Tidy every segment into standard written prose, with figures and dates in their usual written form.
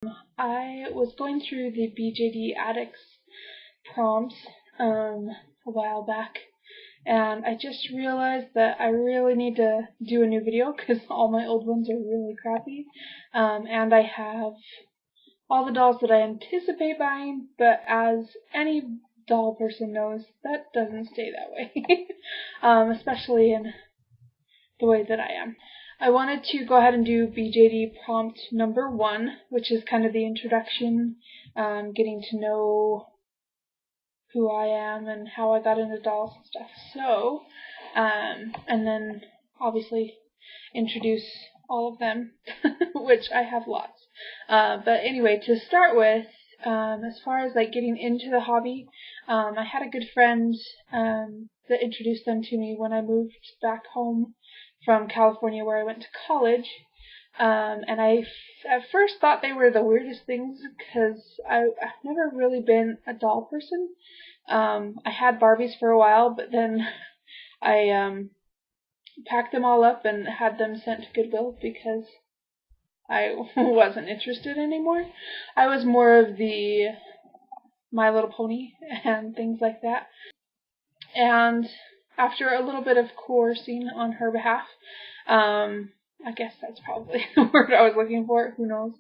I was going through the BJD Addicts prompts a while back, and I just realized that I really need to do a new video because all my old ones are really crappy, and I have all the dolls that I anticipate buying, but as any doll person knows, that doesn't stay that way, especially in the way that I am. I wanted to go ahead and do BJD prompt number 1, which is kind of the introduction, getting to know who I am and how I got into dolls and stuff. So, and then obviously introduce all of them, which I have lots. But anyway, to start with, as far as like getting into the hobby, I had a good friend that introduced them to me when I moved back home from California where I went to college, and I at first thought they were the weirdest things because I've never really been a doll person. I had Barbies for a while, but then I packed them all up and had them sent to Goodwill because I wasn't interested anymore. I was more of the My Little Pony and things like that. And after a little bit of coercing on her behalf, I guess that's probably the word I was looking for, who knows,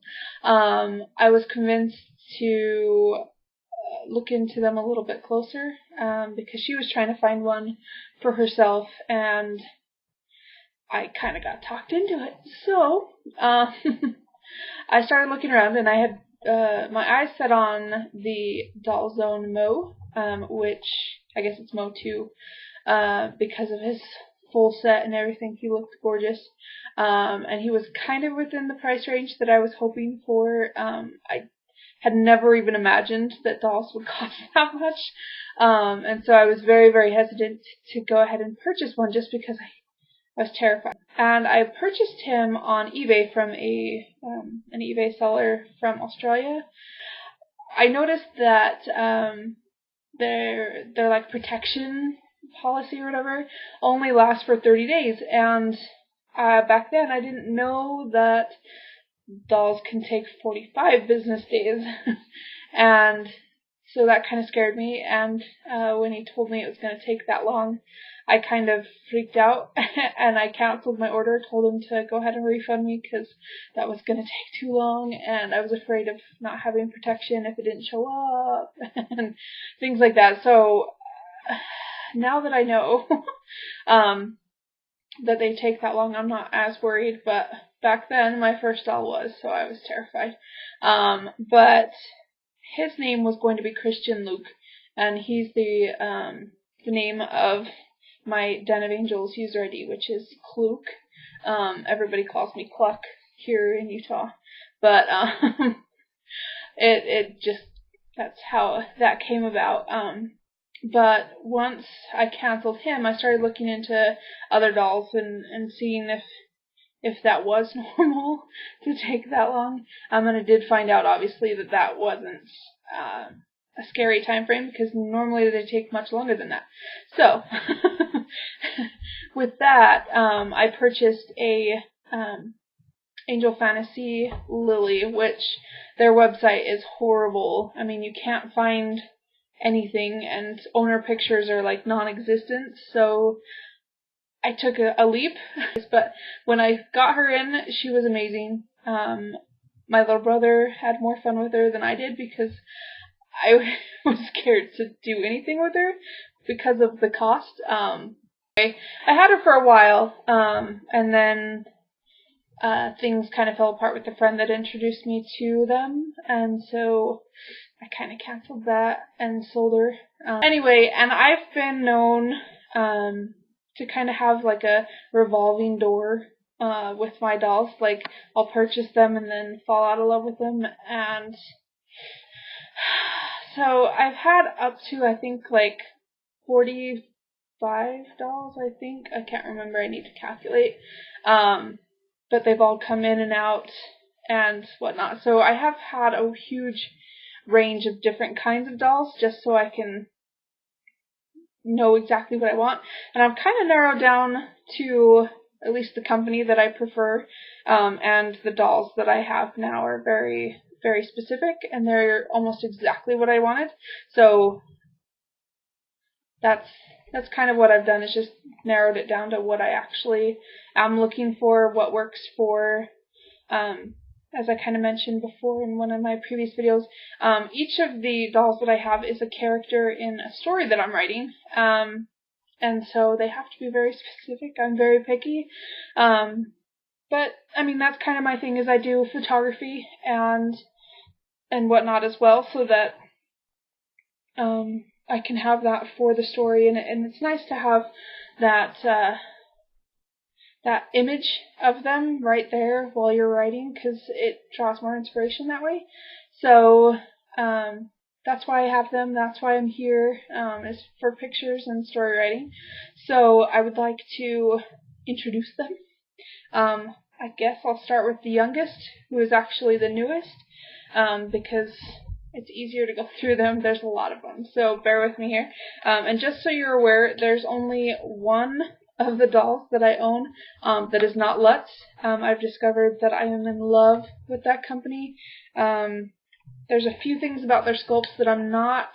I was convinced to look into them a little bit closer, because she was trying to find one for herself, and I kind of got talked into it. So, I started looking around, and I had my eyes set on the Doll Zone Mo, which I guess it's Mo 2, because of his full set and everything. He looked gorgeous, and he was kind of within the price range that I was hoping for. I had never even imagined that dolls would cost that much, and so I was very, very hesitant to go ahead and purchase one just because I was terrified. And I purchased him on eBay from an eBay seller from Australia. I noticed that their like protection policy or whatever only lasts for 30 days, and back then I didn't know that dolls can take 45 business days, and so that kind of scared me. And when he told me it was going to take that long, I kind of freaked out, and I canceled my order, told him to go ahead and refund me because that was going to take too long, and I was afraid of not having protection if it didn't show up, and things like that. So now that I know that they take that long, I'm not as worried, but back then my first doll was, so I was terrified. But his name was going to be Christian Luke, and he's the name of my Den of Angels user ID, which is Kluke. Everybody calls me Cluck here in Utah, but it just, that's how that came about. But once I canceled him, I started looking into other dolls and seeing if that was normal to take that long. And I did find out, obviously, that wasn't a scary time frame, because normally they take much longer than that. So, with that, I purchased a Angel Fantasy Lily, which their website is horrible. I mean, you can't find anything, and owner pictures are like non-existent, so I took a leap. But when I got her in, she was amazing. My little brother had more fun with her than I did because I was scared to do anything with her because of the cost. I had her for a while, and then things kind of fell apart with the friend that introduced me to them, and so I kind of canceled that and sold her. Anyway, and I've been known to kind of have like a revolving door with my dolls. Like, I'll purchase them and then fall out of love with them, and so I've had up to, I think, like 45 dolls, I think. I can't remember, I need to calculate. But they've all come in and out and whatnot. So I have had a huge range of different kinds of dolls just so I can know exactly what I want. And I've kind of narrowed down to at least the company that I prefer, and the dolls that I have now are very very specific, and they're almost exactly what I wanted. So that's kind of what I've done, is just narrowed it down to what I actually am looking for, what works for, as I kind of mentioned before in one of my previous videos, each of the dolls that I have is a character in a story that I'm writing, and so they have to be very specific. I'm very picky, but I mean, that's kind of my thing, is I do photography and whatnot as well, so that I can have that for the story, and it's nice to have that that image of them right there while you're writing, because it draws more inspiration that way. So that's why I have them. That's why I'm here, is for pictures and story writing. So I would like to introduce them. I guess I'll start with the youngest, who is actually the newest, because it's easier to go through them. There's a lot of them, so bear with me here. And just so you're aware, there's only one of the dolls that I own that is not Luts. I've discovered that I am in love with that company. There's a few things about their sculpts that I'm not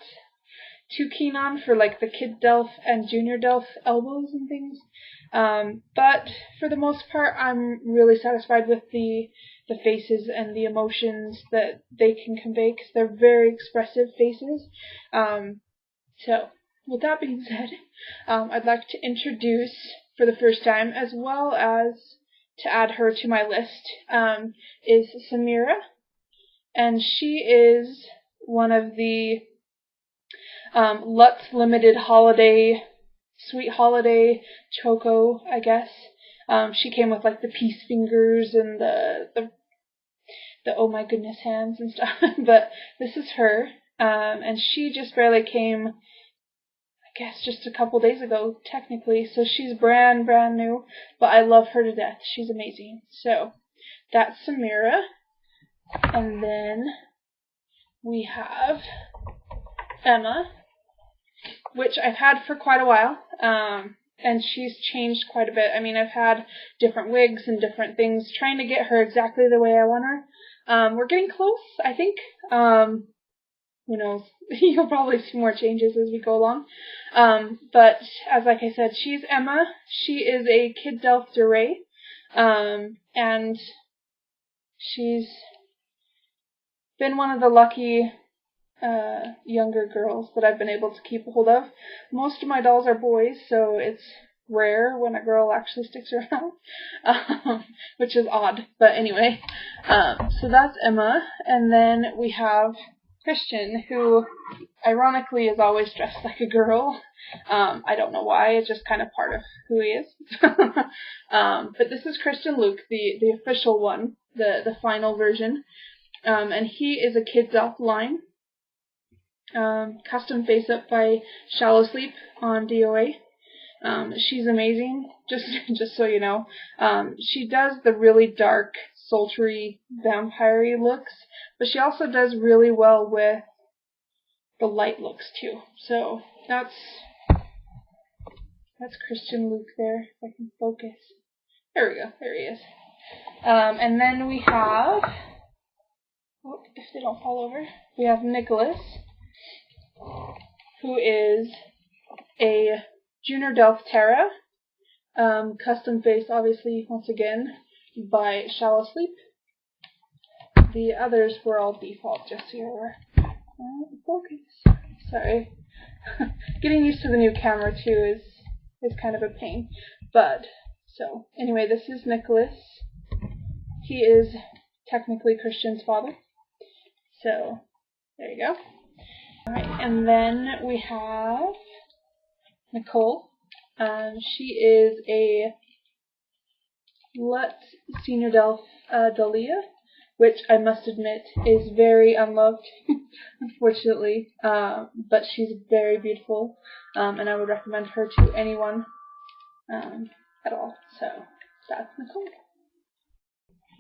too keen on, for like the Kid Delph and Junior Delph elbows and things. But for the most part, I'm really satisfied with the faces and the emotions that they can convey, because they're very expressive faces. So with that being said, I'd like to introduce for the first time, as well as to add her to my list, is Samira. And she is one of the Luts Limited Holiday, Sweet Holiday Choco, I guess. She came with like the peace fingers and the oh my goodness hands and stuff. But this is her, and she just barely came, I guess, just a couple days ago, technically. So she's brand new, but I love her to death. She's amazing. So that's Samira. And then we have Emma, which I've had for quite a while, and she's changed quite a bit. I mean, I've had different wigs and different things, trying to get her exactly the way I want her. We're getting close, I think. Who knows? You'll probably see more changes as we go along. But as like I said, she's Emma. She is a Kid Delph Darae, and she's been one of the lucky younger girls that I've been able to keep a hold of. Most of my dolls are boys, so it's rare when a girl actually sticks around, which is odd. But anyway, so that's Emma, and then we have Christian, who ironically is always dressed like a girl. I don't know why, it's just kind of part of who he is. But this is Christian Luke, the official one, the final version. And he is a Kid Delph line, custom face up by Shallow Sleep on DOA. She's amazing, just so you know. She does the really dark, sultry, vampire-y looks, but she also does really well with the light looks too. So that's Christian Luke there, if I can focus. There we go, there he is. And then we have, oh, if they don't fall over, we have Nicolas, who is a Junior Delph Terra, custom face, obviously, once again, by Shallow Sleep. The others were all default, just so you're aware. Focus. Sorry. Getting used to the new camera, too, is kind of a pain. But, so, anyway, this is Nicolas. He is technically Christian's father. So, there you go. Alright, and then we have Nicole. She is a Luts Senior Delph Dahlia, which I must admit is very unloved, unfortunately, but she's very beautiful, and I would recommend her to anyone at all. So that's Nicole.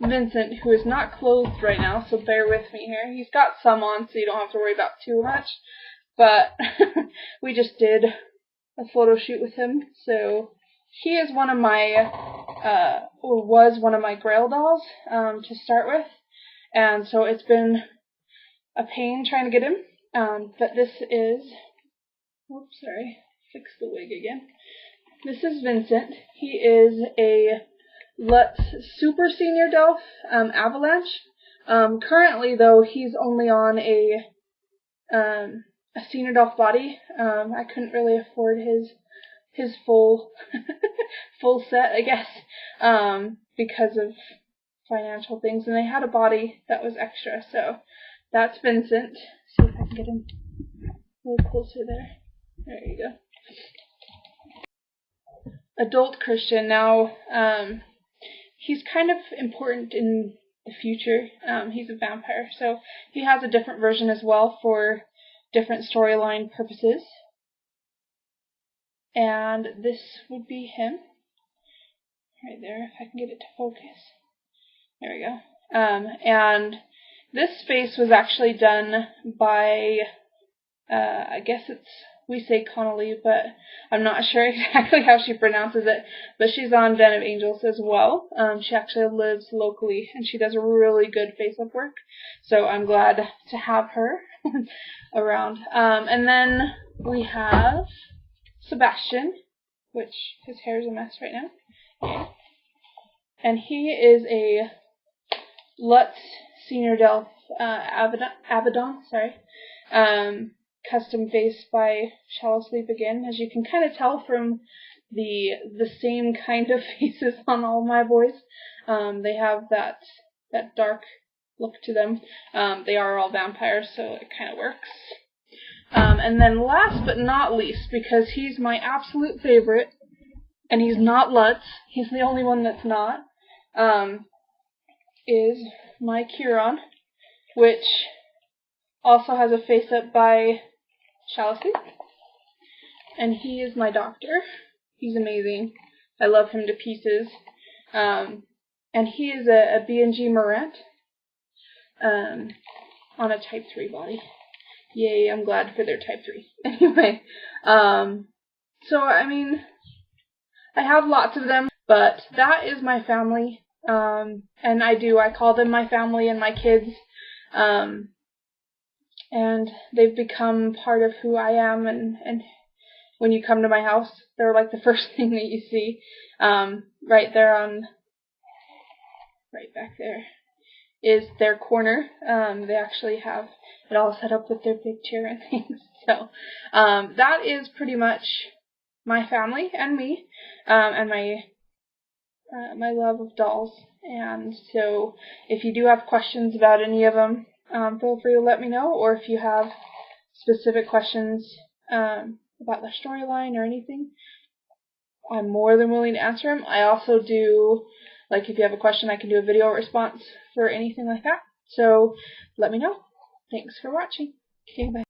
Vincent, who is not clothed right now, so bear with me here. He's got some on, so you don't have to worry about too much, but we just did a photo shoot with him, so he is one of my, or was one of my Grail dolls, to start with, and so it's been a pain trying to get him. But this is, oops, sorry, fix the wig again. This is Vincent. He is a Luts Super Senior Delf Avalanche. Currently, though, he's only on a Senior Delf body. I couldn't really afford his full full set, I guess, because of financial things, and they had a body that was extra. So that's Vincent. See if I can get him a little closer there. There you go. Adult Christian. Now, he's kind of important in the future. He's a vampire, so he has a different version as well for different storyline purposes. And this would be him. Right there, if I can get it to focus. There we go. And this face was actually done by, I guess we say Connolly, but I'm not sure exactly how she pronounces it. But she's on Den of Angels as well. She actually lives locally, and she does a really good face-up work. So I'm glad to have her around. And then we have Sebastian, which his hair is a mess right now. Yeah. And he is a Luts Senior Delf Abadon, custom face by Shallow Sleep again. As you can kind of tell from the same kind of faces on all my boys. They have that dark look to them. They are all vampires, so it kind of works. And then last but not least, because he's my absolute favorite, and he's not Luts, he's the only one that's not, is my Kyron, which also has a face-up by Shallow Sleep. And he is my doctor. He's amazing. I love him to pieces. And he is a B&G Morant on a Type 3 body. Yay, I'm glad for their Type 3. Anyway, so, I mean, I have lots of them, but that is my family. And I call them my family and my kids. And they've become part of who I am, and when you come to my house, they're like the first thing that you see. Right there right back there is their corner. They actually have it all set up with their big chair and things. So that is pretty much my family and me, and my love of dolls. And so if you do have questions about any of them, feel free to let me know, or if you have specific questions about the storyline or anything, I'm more than willing to answer them. I also do, like, if you have a question, I can do a video response for anything like that. So let me know. Thanks for watching. Okay, bye.